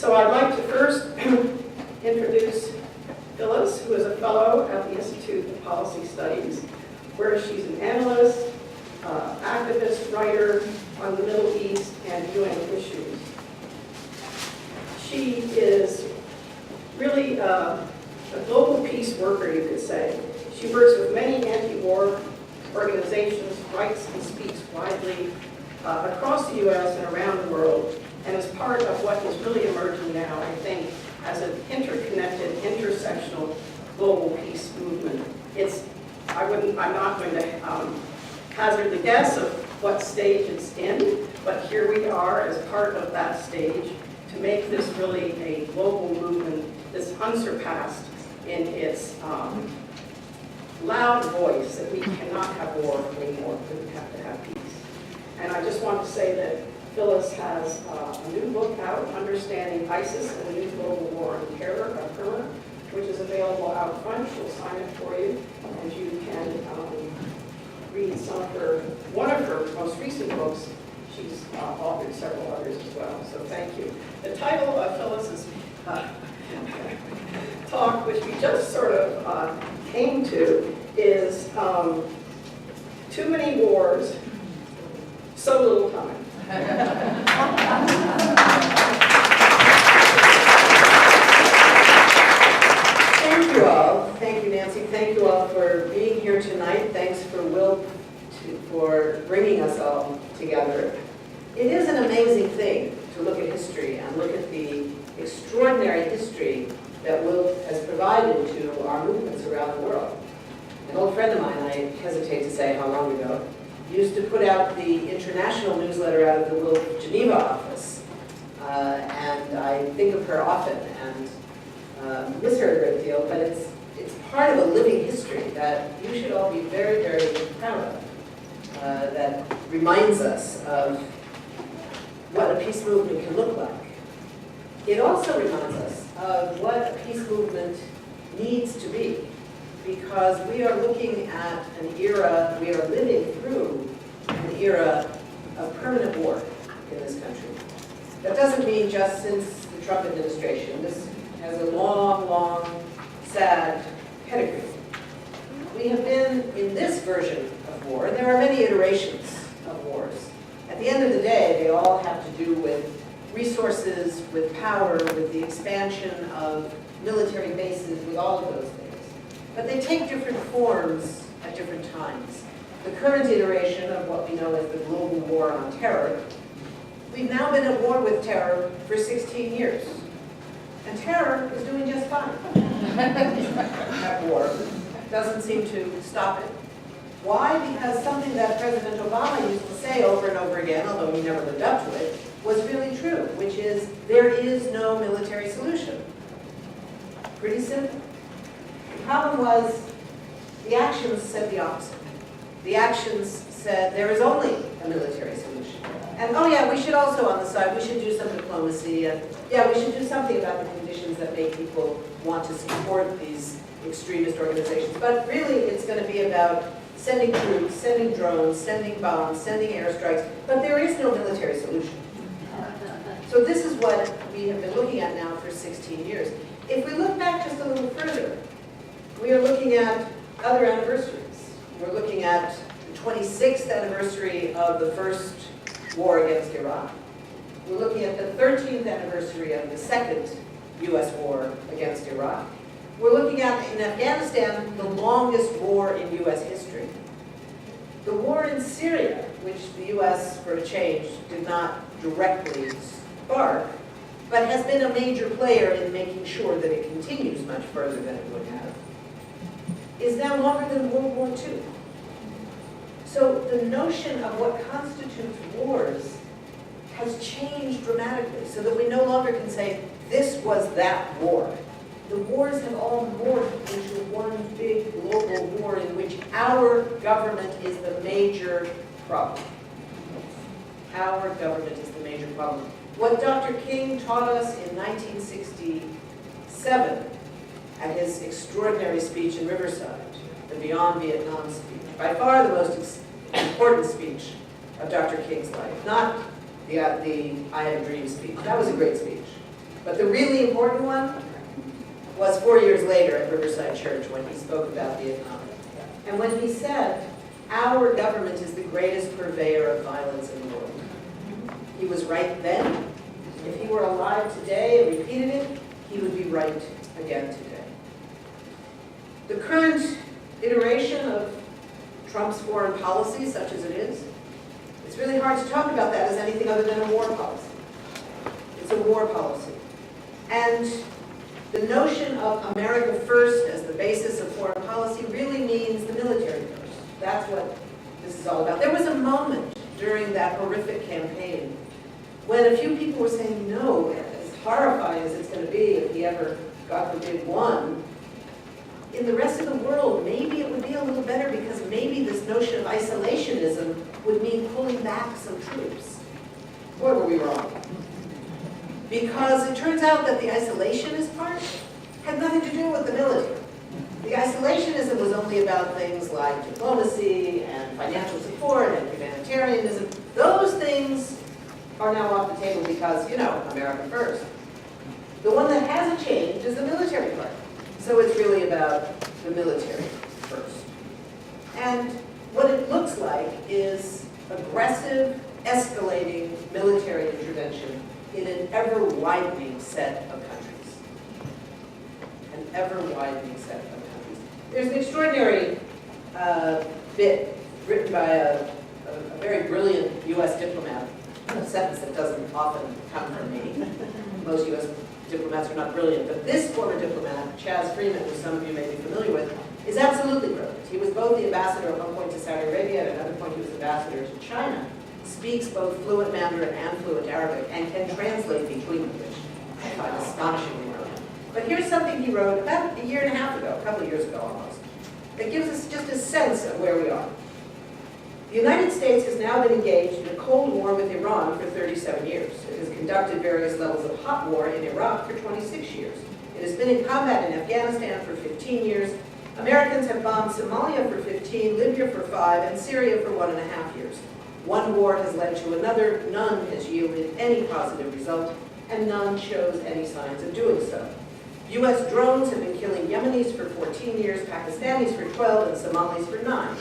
So I'd like to first introduce Phyllis, who is a fellow at the Institute of Policy Studies, where she's an analyst, activist, writer on the Middle East and UN issues. She is really a global peace worker, you could say. She works with many anti-war organizations, writes and speaks widely across the U.S. and around the world, and is part of what is really emerging now, I think, as an interconnected, intersectional global peace movement. I'm not going to hazard the guess of what stage it's in, but here we are as part of that stage to make this really a global movement that's unsurpassed in its loud voice that we cannot have war anymore, that we have to have peace. And I just want to say that Phyllis has a new book out, Understanding ISIS and the New Global War on Terror, which is available out front. She'll sign it for you, and you can read one of her most recent books. She's authored several others as well, so thank you. The title of Phyllis's talk, which we just sort of came to, is Too Many Wars, So Little Time. Thank you all. Thank you, Nancy. Thank you all for being here tonight. Thanks for WILPF for bringing us all together. It is an amazing thing to look at history and look at the extraordinary history that WILPF has provided to our movements around the world. An old friend of mine, I hesitate to say how long ago, used to put out the international newsletter out of the WILPF Geneva office. And I think of her often and miss her a great deal, but it's part of a living history that you should all be very, very proud of, that reminds us of what a peace movement can look like. It also reminds us of what a peace movement needs to be, because we are looking at an era, we are living through an era of permanent war in this country. That doesn't mean just since the Trump administration. This has a long, long, sad pedigree. We have been in this version of war, and there are many iterations of wars. At the end of the day, they all have to do with resources, with power, with the expansion of military bases, with all of those things. But they take different forms at different times. The current iteration of what we know as the global war on terror, we've now been at war with terror for 16 years. And terror is doing just fine. That war doesn't seem to stop it. Why? Because something that President Obama used to say over and over again, although he never lived up to it, was really true, which is there is no military solution. Pretty simple. The problem was the actions said the opposite. The actions said there is only a military solution. And oh yeah, we should also on the side, we should do some diplomacy, and yeah, we should do something about the conditions that make people want to support these extremist organizations. But really, it's going to be about sending troops, sending drones, sending bombs, sending airstrikes, but there is no military solution. So this is what we have been looking at now for 16 years. If we look back just a little further, we are looking at other anniversaries. We're looking at the 26th anniversary of the first war against Iraq. We're looking at the 13th anniversary of the second U.S. war against Iraq. We're looking at, in Afghanistan, the longest war in U.S. history. The war in Syria, which the U.S., for a change, did not directly spark, but has been a major player in making sure that it continues much further than it would have, is now longer than World War II. So the notion of what constitutes wars has changed dramatically, so that we no longer can say, this was that war. The wars have all morphed into one big global war in which our government is the major problem. Our government is the major problem. What Dr. King taught us in 1967 at his extraordinary speech in Riverside, the Beyond Vietnam speech, by far the most important speech of Dr. King's life, not the I Have a Dream speech. That was a great speech. But the really important one was 4 years later at Riverside Church when he spoke about Vietnam. And when he said, our government is the greatest purveyor of violence in the world. He was right then. If he were alive today and repeated it, he would be right again today. The current iteration of Trump's foreign policy, such as it is, it's really hard to talk about that as anything other than a war policy. It's a war policy. And the notion of America first as the basis of foreign policy really means the military first. That's what this is all about. There was a moment during that horrific campaign when a few people were saying, no, as horrifying as it's going to be if he ever, God forbid, won, in the rest of the world, maybe it would be a little better because maybe this notion of isolationism would mean pulling back some troops. Boy, were we wrong. Because it turns out that the isolationist part had nothing to do with the military. The isolationism was only about things like diplomacy and financial support and humanitarianism. Those things are now off the table because, you know, America first. The one that hasn't changed is the military part. So it's really about the military first. And what it looks like is aggressive, escalating military intervention in an ever-widening set of countries. An ever-widening set of countries. There's an extraordinary bit written by a very brilliant U.S. diplomat, a sentence that doesn't often come from me. Most U.S. diplomats are not brilliant, but this former diplomat, Chaz Freeman, who some of you may be familiar with, is absolutely brilliant. He was both the ambassador at one point to Saudi Arabia, and at another point he was ambassador to China. Speaks both fluent Mandarin and fluent Arabic, and can translate between them, which I find astonishingly brilliant. But here's something he wrote about a year and a half ago, a couple of years ago almost, that gives us just a sense of where we are. The United States has now been engaged in a Cold War with Iran for 37 years. It has conducted various levels of hot war in Iraq for 26 years. It has been in combat in Afghanistan for 15 years. Americans have bombed Somalia for 15, Libya for 5, and Syria for 1.5 years. One war has led to another, none has yielded any positive result, and none shows any signs of doing so. U.S. drones have been killing Yemenis for 14 years, Pakistanis for 12, and Somalis for 9.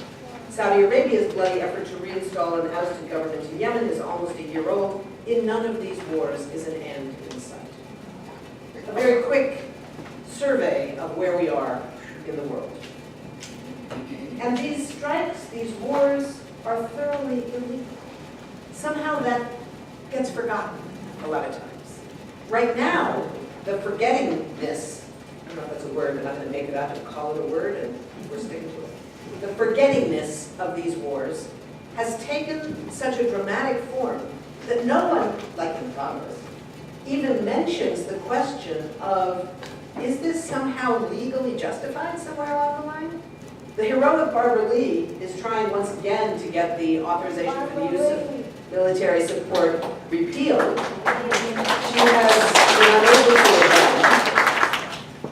Saudi Arabia's bloody effort to reinstall an ousted government in Yemen is almost a year old. In none of these wars is an end in sight. A very quick survey of where we are in the world. And these strikes, these wars, are thoroughly illegal. Somehow that gets forgotten a lot of times. Right now, the forgettingness, I don't know if that's a word, but I'm going to make it up and call it a word, and we're sticking to it. The forgettingness of these wars has taken such a dramatic form that no one, like in Congress, even mentions the question of, is this somehow legally justified somewhere along the line? The heroic Barbara Lee is trying once again to get the authorization for the use of military support repealed. She has been unable to.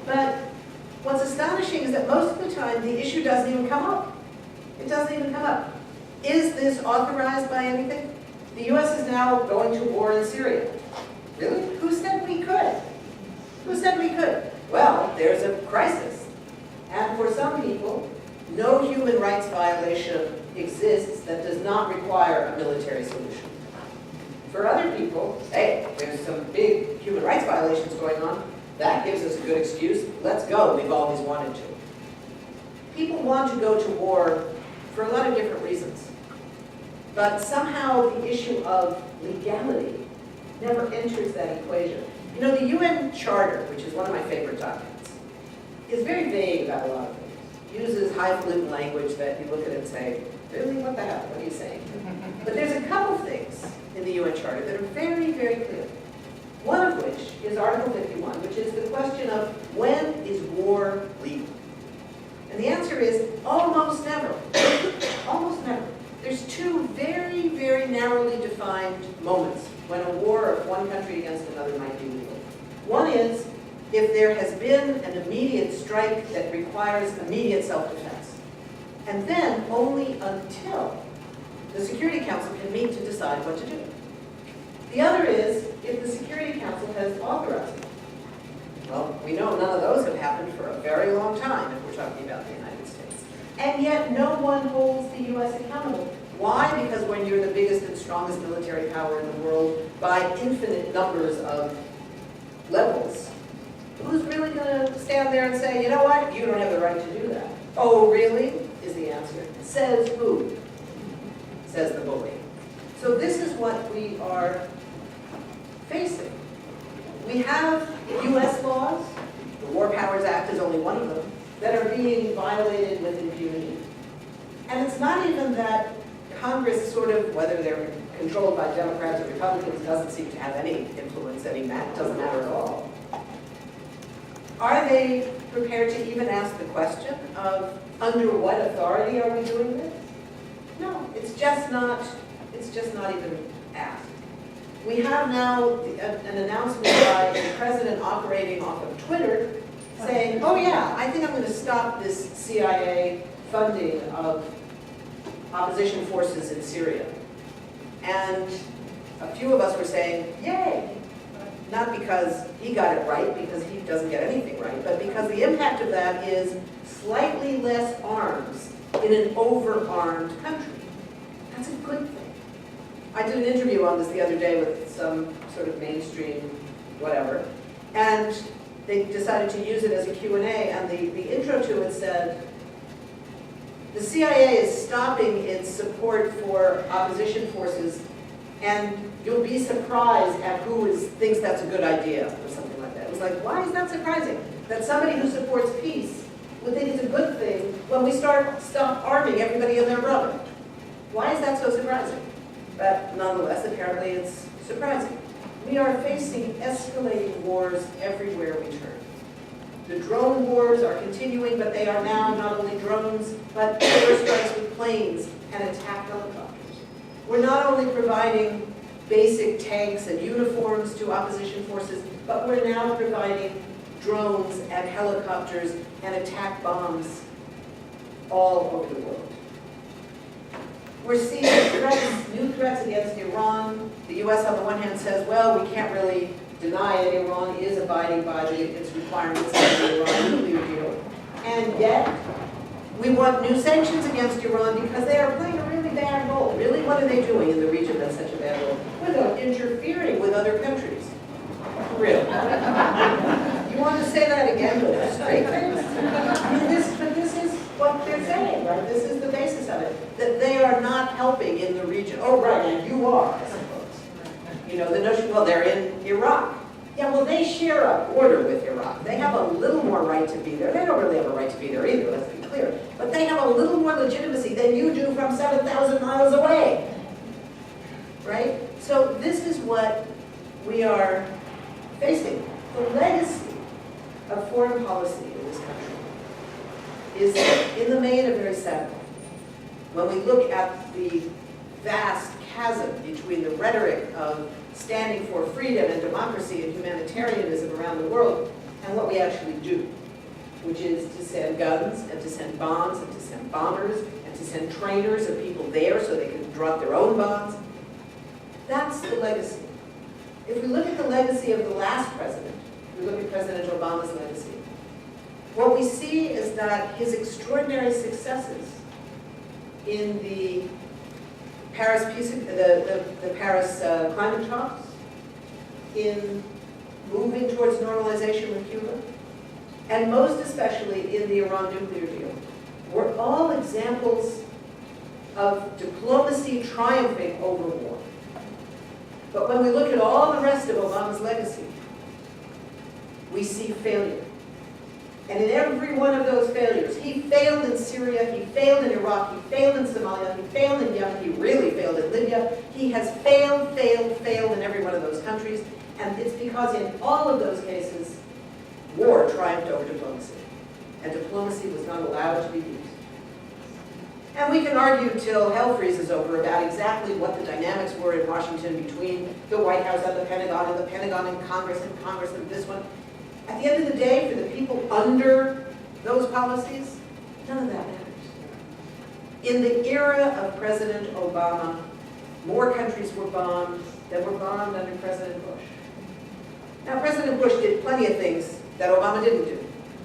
But what's astonishing is that most of the time the issue doesn't even come up. It doesn't even come up. Is this authorized by anything? The U.S. is now going to war in Syria. Really? Who said we could? Who said we could? Well, there's a crisis. And for some people, no human rights violation exists that does not require a military solution. For other people, hey, there's some big human rights violations going on. That gives us a good excuse. Let's go. We've always wanted to. People want to go to war for a lot of different reasons. But somehow the issue of legality never enters that equation. You know, the UN Charter, which is one of my favorite documents, is very vague about a lot of things. Uses highfalutin language that you look at it and say, really, what the hell? What are you saying? But there's a couple things in the UN Charter that are very, very clear. One of which is Article 51, which is the question of when is war legal? And the answer is almost never. Almost never. There's two very, very narrowly defined moments when a war of one country against another might be legal. One is if there has been an immediate strike that requires immediate self-defense. And then only until the Security Council can meet to decide what to do. The other is if the Security Council has authorized it. We know none of those have happened for a very long time if we're talking about the United States. And yet no one holds the US accountable. Why? Because when you're the biggest and strongest military power in the world by infinite numbers of levels, who's really going to stand there and say, you know what, you don't have the right to do that? Oh, really? Is the answer. Says who? Says the bully. So this is what we are facing. We have US laws, the War Powers Act is only one of them, that are being violated with impunity. And it's not even that Congress sort of, whether they're controlled by Democrats or Republicans, doesn't seem to have any influence, doesn't matter at all. Are they prepared to even ask the question of under what authority are we doing this? No, it's just not even asked. We have now an announcement by the president operating off of Twitter saying, oh yeah, I think I'm going to stop this CIA funding of opposition forces in Syria. And a few of us were saying, yay! Not because he got it right, because he doesn't get anything right, but because the impact of that is slightly less arms in an over-armed country. That's a good thing. I did an interview on this the other day with some sort of mainstream whatever, and they decided to use it as a Q&A, and the intro to it said, the CIA is stopping its support for opposition forces, and you'll be surprised at who thinks that's a good idea, or something like that. It was like, why is that surprising? That somebody who supports peace would think it's a good thing when we stop arming everybody and their brother. Why is that so surprising? But nonetheless, apparently it's surprising. We are facing escalating wars everywhere we turn. The drone wars are continuing, but they are now not only drones, but airstrikes with planes and attack helicopters. We're not only providing basic tanks and uniforms to opposition forces, but we're now providing drones and helicopters and attack bombs all over the world. We're seeing threats, new threats against Iran. The US on the one hand says, well, we can't really deny it. Iran is abiding by its requirements of the Iran nuclear deal. And yet, we want new sanctions against Iran because they are playing a really bad role. Really, what are they doing in the region that's such a bad role? Well, they're interfering with other countries. Really? You want to say that again with a straight face? But this is what they're saying, right? This is the basis of it. That they are not helping in the region. Oh, right, and you are, I suppose. You know, the notion, well, they're in Iraq. Yeah, well, they share a border with Iraq. They have a little more right to be there. They don't really have a right to be there either, let's be clear. But they have a little more legitimacy than you do from 7,000 miles away. Right? So this is what we are facing. The legacy of foreign policy in this country is, in the main, a very sad one. When we look at the vast chasm between the rhetoric of standing for freedom and democracy and humanitarianism around the world and what we actually do, which is to send guns and to send bombs and to send bombers and to send trainers of people there so they can drop their own bombs. That's the legacy. If we look at the legacy of the last president, we look at President Obama's legacy, what we see is that his extraordinary successes in the Paris climate talks, in moving towards normalization with Cuba, and most especially in the Iran nuclear deal, were all examples of diplomacy triumphing over war. But when we look at all the rest of Obama's legacy, we see failure. And in every one of those failures, he failed in Syria, he failed in Iraq, he failed in Somalia, he failed in Yemen, he really failed in Libya. He has failed in every one of those countries. And it's because in all of those cases, war triumphed over diplomacy. And diplomacy was not allowed to be used. And we can argue till hell freezes over about exactly what the dynamics were in Washington between the White House and the Pentagon and Congress and this one. At the end of the day, for the people under those policies, none of that matters. In the era of President Obama, more countries were bombed than were bombed under President Bush. Now, President Bush did plenty of things that Obama didn't do.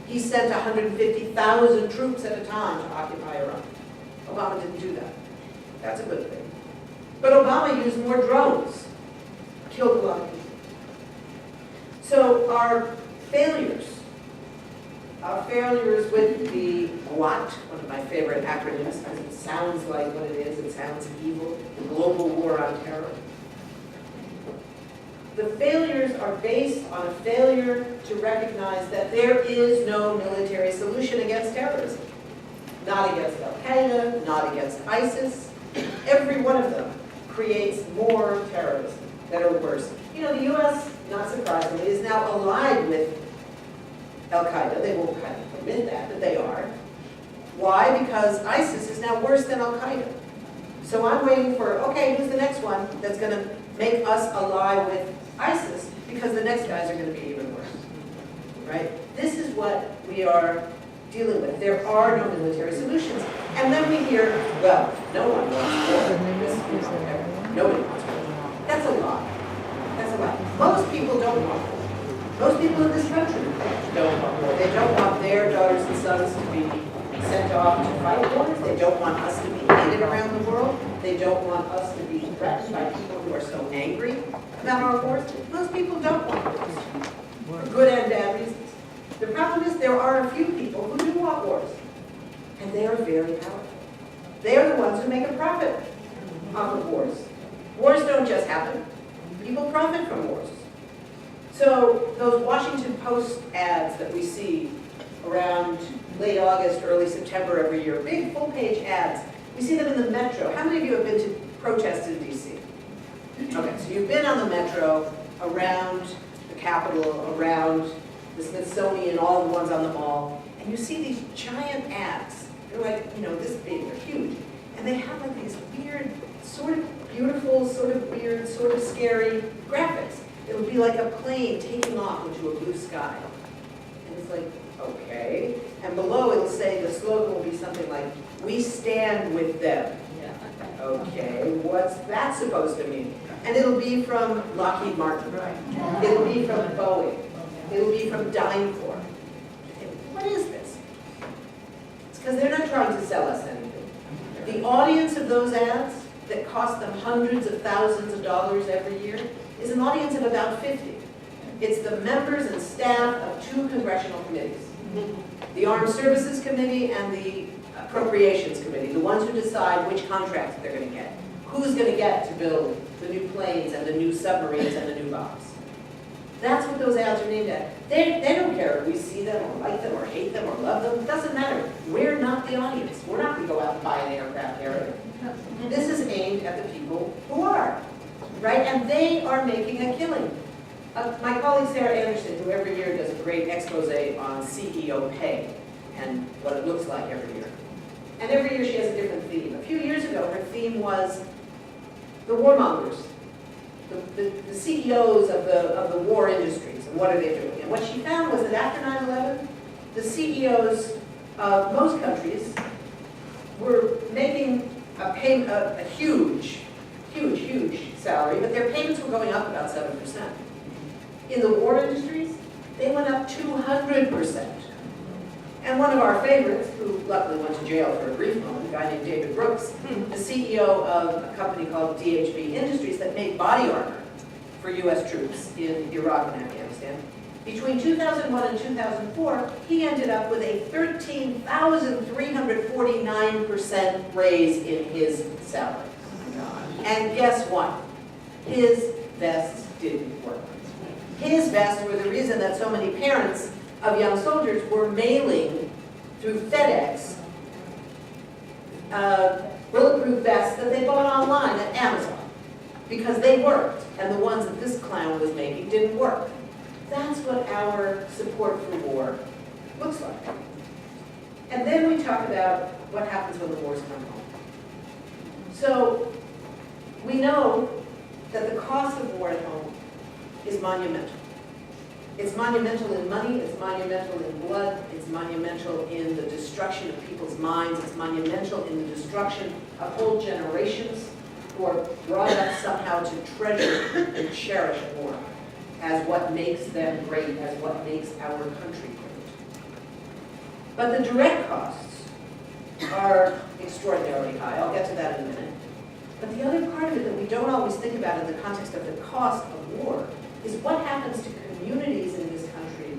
He sent 150,000 troops at a time to occupy Iraq. Obama didn't do that. That's a good thing. But Obama used more drones, killed a lot of people. So our failures with the GWAT, one of my favorite acronyms, because it sounds like what it is, it sounds evil, the Global War on Terror. The failures are based on a failure to recognize that there is no military solution against terrorism. Not against Al-Qaeda, not against ISIS. Every one of them creates more terrorism that are worse. You know, the U.S., not surprisingly, is now allied with Al-Qaeda. They won't kind of admit that, but they are. Why? Because ISIS is now worse than Al-Qaeda. So I'm waiting for, okay, who's the next one that's going to make us ally with ISIS? Because the next guys are going to be even worse. Right? This is what we are dealing with. There are no military solutions. And then we hear, well, no one wants war. Nobody wants war. That's a lie. That's a lie. Most people don't want war. Most people in this country don't want war. They don't want their daughters and sons to be sent off to fight wars. They don't want us to be hated around the world. They don't want us to be threatened by people who are so angry about our wars. Most people don't want wars, for good and bad reasons. The problem is there are a few people who do want wars, and they are very powerful. They are the ones who make a profit off of wars. Wars don't just happen. People profit from wars. So those Washington Post ads that we see around late August, early September every year, big full-page ads, we see them in the metro. How many of you have been to protests in D.C.? Okay, so you've been on the metro, around the Capitol, around the Smithsonian, all the ones on the mall, and you see these giant ads. They're like, you know, this big, they're huge. And they have like these weird, sort of beautiful, sort of weird, sort of scary graphics. It would be like a plane taking off into a blue sky. And it's like, okay. And below it'll say, the slogan will be something like, we stand with them. Okay, what's that supposed to mean? And it'll be from Lockheed Martin, right? It'll be from Boeing. It'll be from DynCorp. What is this? It's because they're not trying to sell us anything. The audience of those ads that cost them hundreds of thousands of dollars every year is an audience of about 50. It's the members and staff of 2 congressional committees. The Armed Services Committee and the Appropriations Committee, the ones who decide which contracts they're going to get. Who's going to get to build the new planes and the new submarines and the new bombs. That's what those ads are named at. They don't care if we see them or like them or hate them or love them. It doesn't matter. We're not the audience. We're not going to go out and buy an aircraft carrier. This is aimed at the people who are, right? And they are making a killing. My colleague Sarah Anderson, who every year does a great expose on CEO pay and what it looks like every year. And every year she has a different theme. A few years ago, her theme was the warmongers, the CEOs of the war industries, and what are they doing? And what she found was that after 9/11, the CEOs of most countries were making a huge salary, but their payments were going up about 7%. In the war industries, they went up 200%. And one of our favorites, who luckily went to jail for a brief moment, a guy named David Brooks, the CEO of a company called DHB Industries that made body armor for U.S. troops in Iraq and Afghanistan. Between 2001 and 2004, he ended up with a 13,349% raise in his salary. And guess what? His vests didn't work. His vests were the reason that so many parents of young soldiers were mailing through FedEx bulletproof vests that they bought online at Amazon because they worked, and the ones that this clown was making didn't work. That's what our support for war looks like. And then we talk about what happens when the wars come home. So we know that the cost of war at home is monumental. It's monumental in money, it's monumental in blood, it's monumental in the destruction of people's minds, it's monumental in the destruction of whole generations who are brought up somehow to treasure and cherish war. as what makes them great, as what makes our country great. But the direct costs are extraordinarily high. I'll get to that in a minute. But the other part of it that we don't always think about in the context of the cost of war is what happens to communities in this country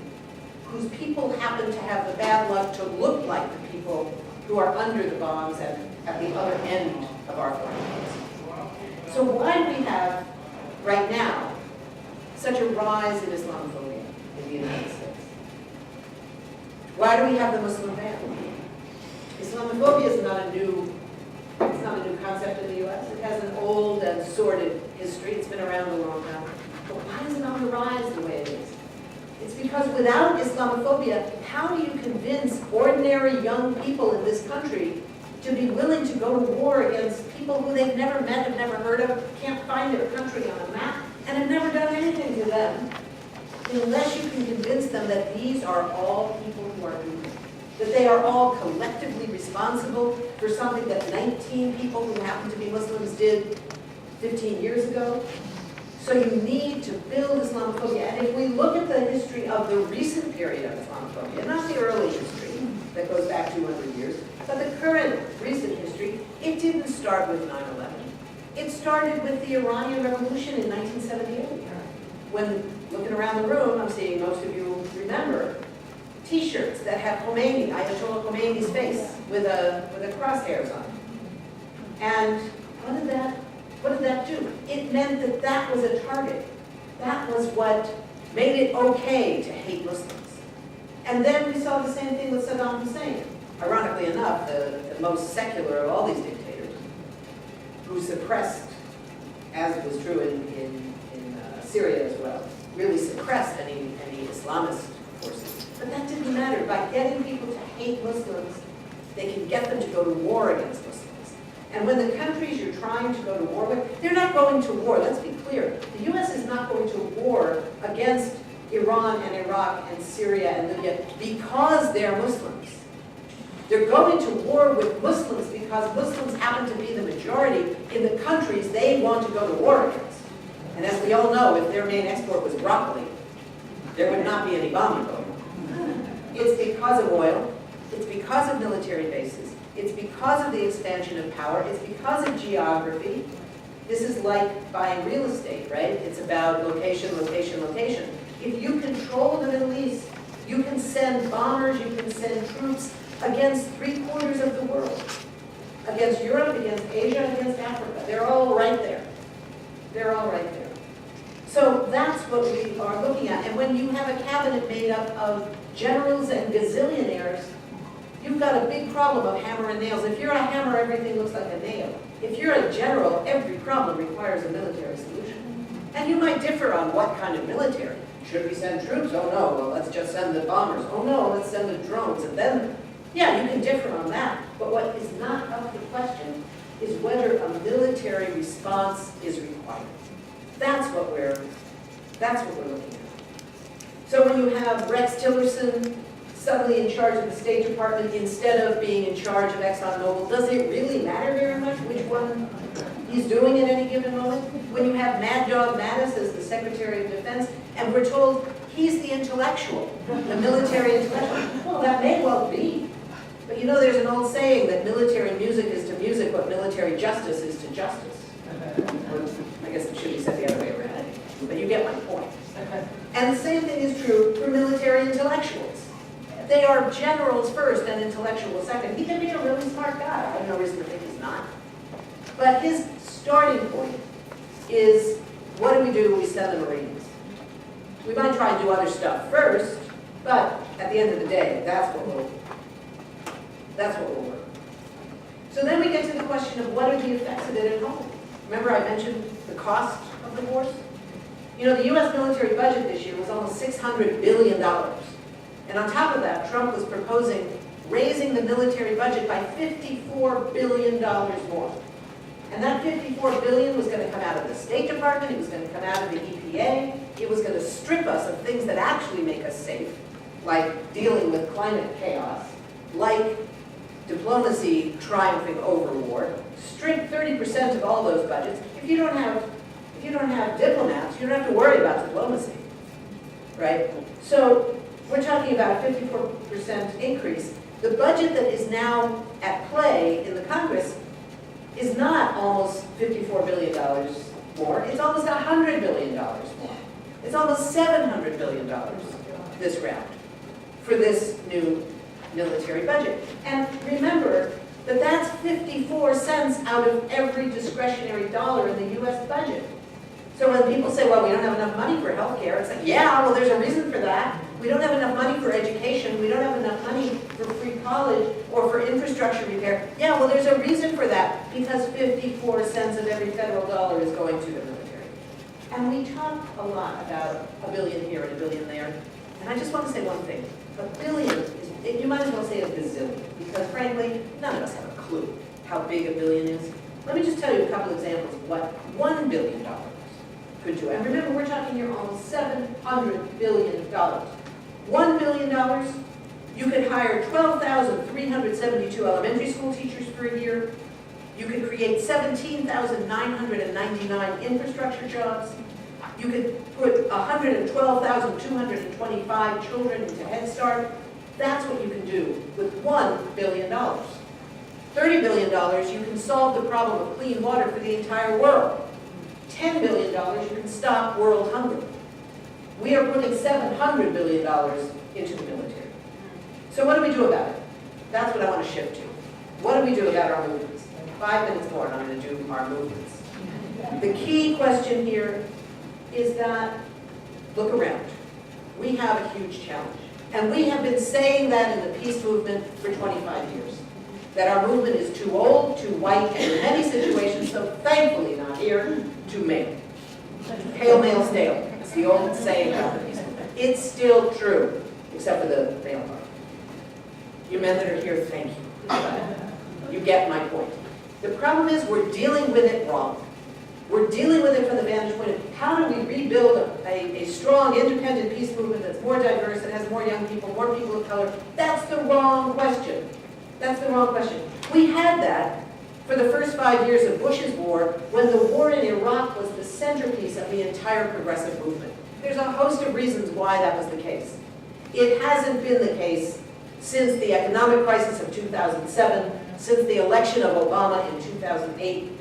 whose people happen to have the bad luck to look like the people who are under the bombs and at the other end of our foreign policy. So why do we have, right now, such a rise in Islamophobia in the United States? Why do we have the Muslim ban? Islamophobia is not a new concept in the U.S. It has an old and sordid history. It's been around a long time. But why is it on the rise the way it is? It's because without Islamophobia, how do you convince ordinary young people in this country to be willing to go to war against people who they've never met, have never heard of, can't find their country on a map, and have never done anything to them, unless you can convince them that these are all people who are evil, that they are all collectively responsible for something that 19 people who happen to be Muslims did 15 years ago. So you need to build Islamophobia. And if we look at the history of the recent period of Islamophobia, not the early history that goes back 200 years, but the current recent history, it didn't start with 9/11. It started with the Iranian Revolution in 1978. When, looking around the room, I'm seeing most of you remember T-shirts that have Khomeini, Ayatollah Khomeini's face with a crosshairs on it. And what did that do? It meant that that was a target. That was what made it okay to hate Muslims. And then we saw the same thing with Saddam Hussein. Ironically enough, the most secular of all these dictators, who suppressed, as was true in Syria as well, really suppressed any Islamist forces. But that didn't matter. By getting people to hate Muslims, they can get them to go to war against Muslims. And when the countries you're trying to go to war with, they're not going to war, let's be clear. The U.S. is not going to war against Iran and Iraq and Syria and Libya because they're Muslims. They're going to war with Muslims because Muslims happen to be the majority in the countries they want to go to war against. And as we all know, if their main export was broccoli, there would not be any bombing going on. It's because of oil, it's because of military bases, it's because of the expansion of power, it's because of geography. This is like buying real estate, right? It's about location, location, location. If you control the Middle East, you can send bombers, you can send troops against 3/4 of the world. Against Europe, against Asia, against Africa. They're all right there. They're all right there. So that's what we are looking at. And when you have a cabinet made up of generals and gazillionaires, you've got a big problem of hammer and nails. If you're a hammer, everything looks like a nail. If you're a general, every problem requires a military solution. And you might differ on what kind of military. Should we send troops? Oh no, well let's just send the bombers. Oh no, let's send the drones. And then, yeah, you can differ on that. But what is not up to question is whether a military response is required. That's what we're looking at. So when you have Rex Tillerson suddenly in charge of the State Department instead of being in charge of ExxonMobil, does it really matter very much which one he's doing at any given moment? When you have Mad Dog Mattis as the Secretary of Defense, and we're told he's the intellectual, the military intellectual. Well, that may well be. But you know, there's an old saying that military music is to music what military justice is to justice. I guess it should be said the other way around. But you get my point. And the same thing is true for military intellectuals. They are generals first and intellectuals second. He can be a really smart guy. I have no reason to think he's not. But his starting point is, what do? We send the Marines. We might try and do other stuff first, but at the end of the day, that's what will work. So then we get to the question of what are the effects of it at home. Remember I mentioned the cost of the force? You know, the U.S. military budget this year was almost $600 billion. And on top of that, Trump was proposing raising the military budget by $54 billion more. And that $54 billion was going to come out of the State Department, it was going to come out of the EPA, it was going to strip us of things that actually make us safe, like dealing with climate chaos, like diplomacy triumphing over war. Strip 30% of all those budgets. If you don't have diplomats, you don't have to worry about diplomacy. right? So we're talking about a 54% increase. The budget that is now at play in the Congress is not almost $54 billion more, it's almost $100 billion more. It's almost $700 billion this round for this new military budget. And remember that that's 54 cents out of every discretionary dollar in the US budget. So when people say, well, we don't have enough money for healthcare, it's like, yeah, well, there's a reason for that. We don't have enough money for education. We don't have enough money for free college or for infrastructure repair. Yeah, well, there's a reason for that, because 54 cents of every federal dollar is going to the military. And we talk a lot about a billion here and a billion there. And I just want to say one thing. A billion is, you might as well say a gazillion, because frankly, none of us have a clue how big a billion is. Let me just tell you a couple examples of what $1 billion could do. And remember, we're talking here almost $700 billion. $1 billion, you could hire 12,372 elementary school teachers for a year. You could create 17,999 infrastructure jobs. You could put 112,225 children into Head Start. That's what you can do with $1 billion. $30 billion, you can solve the problem of clean water for the entire world. $10 billion, you can stop world hunger. We are putting $700 billion into the military. So what do we do about it? That's what I want to shift to. What do we do about our movements? 5 minutes more and I'm going to do our movements. The key question here is that, look around. We have a huge challenge. And we have been saying that in the peace movement for 25 years. That our movement is too old, too white, and in many situations, so thankfully not here, too male. Pale male stale. It's the old saying about the peace movement. It's still true, except for the male part. You men that are here, thank you. You get my point. The problem is we're dealing with it wrong. We're dealing with it from the vantage point of how do we rebuild a strong, independent peace movement that's more diverse, that has more young people of color. That's the wrong question. That's the wrong question. We had that for the first 5 years of Bush's war, when the war in Iraq was the centerpiece of the entire progressive movement. There's a host of reasons why that was the case. It hasn't been the case since the economic crisis of 2007, since the election of Obama in 2008.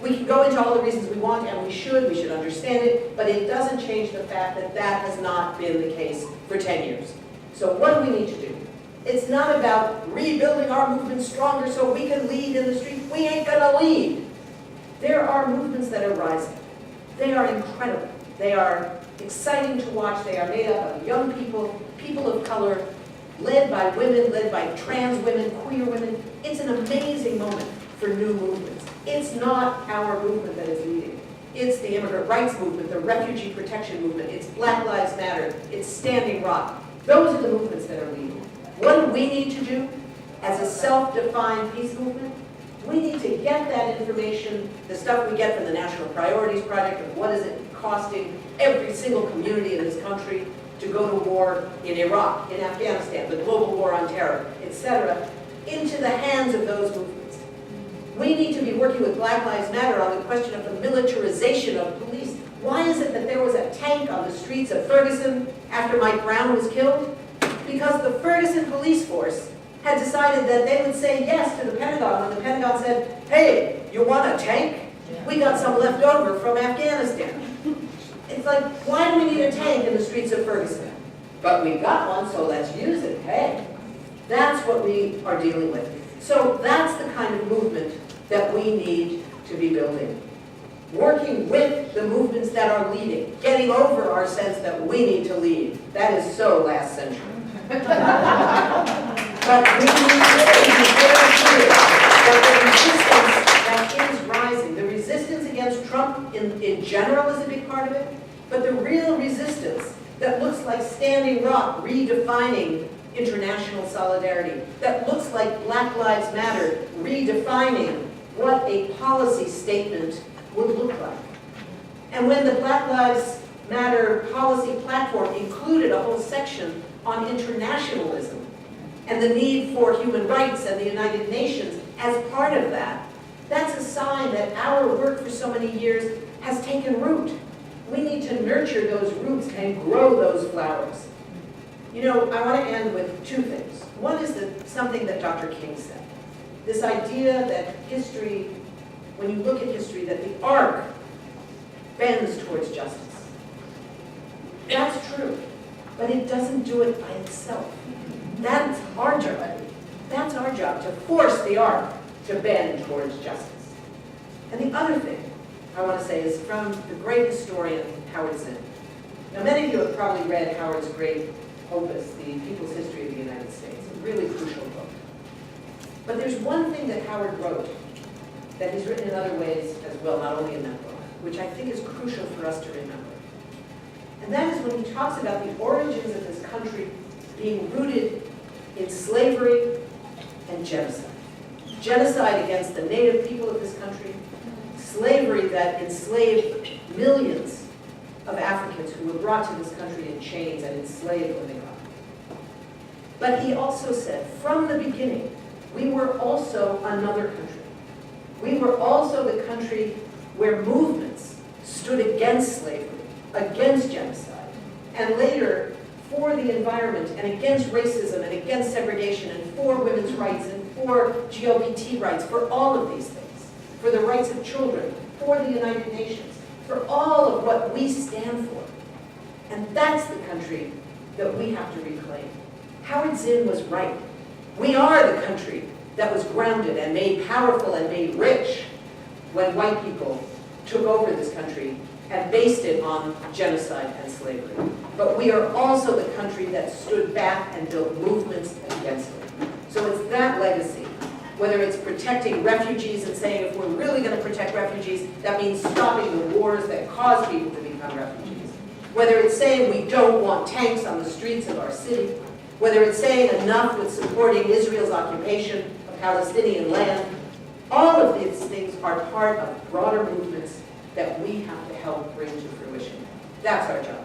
We can go into all the reasons we want, and we should understand it, but it doesn't change the fact that that has not been the case for 10 years. So what do we need to do? It's not about rebuilding our movement stronger so we can lead in the street. We ain't gonna lead. There are movements that are rising. They are incredible. They are exciting to watch. They are made up of young people, people of color, led by women, led by trans women, queer women. It's an amazing moment for new movements. It's not our movement that is leading. It's the immigrant rights movement, the refugee protection movement. It's Black Lives Matter. It's Standing Rock. Those are the movements that are leading. What do we need to do as a self-defined peace movement? We need to get that information, the stuff we get from the National Priorities Project, of what is it costing every single community in this country to go to war in Iraq, in Afghanistan, the global war on terror, etc., into the hands of those movements. We need to be working with Black Lives Matter on the question of the militarization of police. Why is it that there was a tank on the streets of Ferguson after Mike Brown was killed? Because the Ferguson police force had decided that they would say yes to the Pentagon when the Pentagon said, hey, you want a tank? We got some left over from Afghanistan. It's like, why do we need a tank in the streets of Ferguson? But we got one, so let's use it, hey? That's what we are dealing with. So that's the kind of movement that we need to be building. Working with the movements that are leading, getting over our sense that we need to lead. That is so last century. But we need to be very clear that the resistance that is rising, the resistance against Trump in general is a big part of it, but the real resistance that looks like Standing Rock redefining international solidarity, that looks like Black Lives Matter redefining what a policy statement would look like. And when the Black Lives Matter policy platform included a whole section on internationalism and the need for human rights and the United Nations as part of that, that's a sign that our work for so many years has taken root. We need to nurture those roots and grow those flowers. You know, I want to end with two things. One is something that Dr. King said. This idea that history, when you look at history, that the arc bends towards justice. That's true, but it doesn't do it by itself. That's our job. That's our job, to force the arc to bend towards justice. And the other thing I want to say is from the great historian Howard Zinn. Now, many of you have probably read Howard's great opus, The People's History of the United States, a really crucial book. But there's one thing that Howard wrote that he's written in other ways as well, not only in that book, which I think is crucial for us to remember. And that is when he talks about the origins of this country being rooted in slavery and genocide. Genocide against the native people of this country, slavery that enslaved millions of Africans who were brought to this country in chains and enslaved when they got here. But he also said, from the beginning, we were also another country. We were also the country where movements stood against slavery, against genocide, and later for the environment and against racism and against segregation and for women's rights and for LGBT rights, for all of these things, for the rights of children, for the United Nations, for all of what we stand for. And that's the country that we have to reclaim. Howard Zinn was right. We are the country that was grounded and made powerful and made rich when white people took over this country and based it on genocide and slavery. But we are also the country that stood back and built movements against it. So it's that legacy, whether it's protecting refugees and saying if we're really going to protect refugees, that means stopping the wars that cause people to become refugees. Whether it's saying we don't want tanks on the streets of our city, whether it's saying enough with supporting Israel's occupation of Palestinian land, all of these things are part of broader movements that we have to help bring to fruition. That's our job.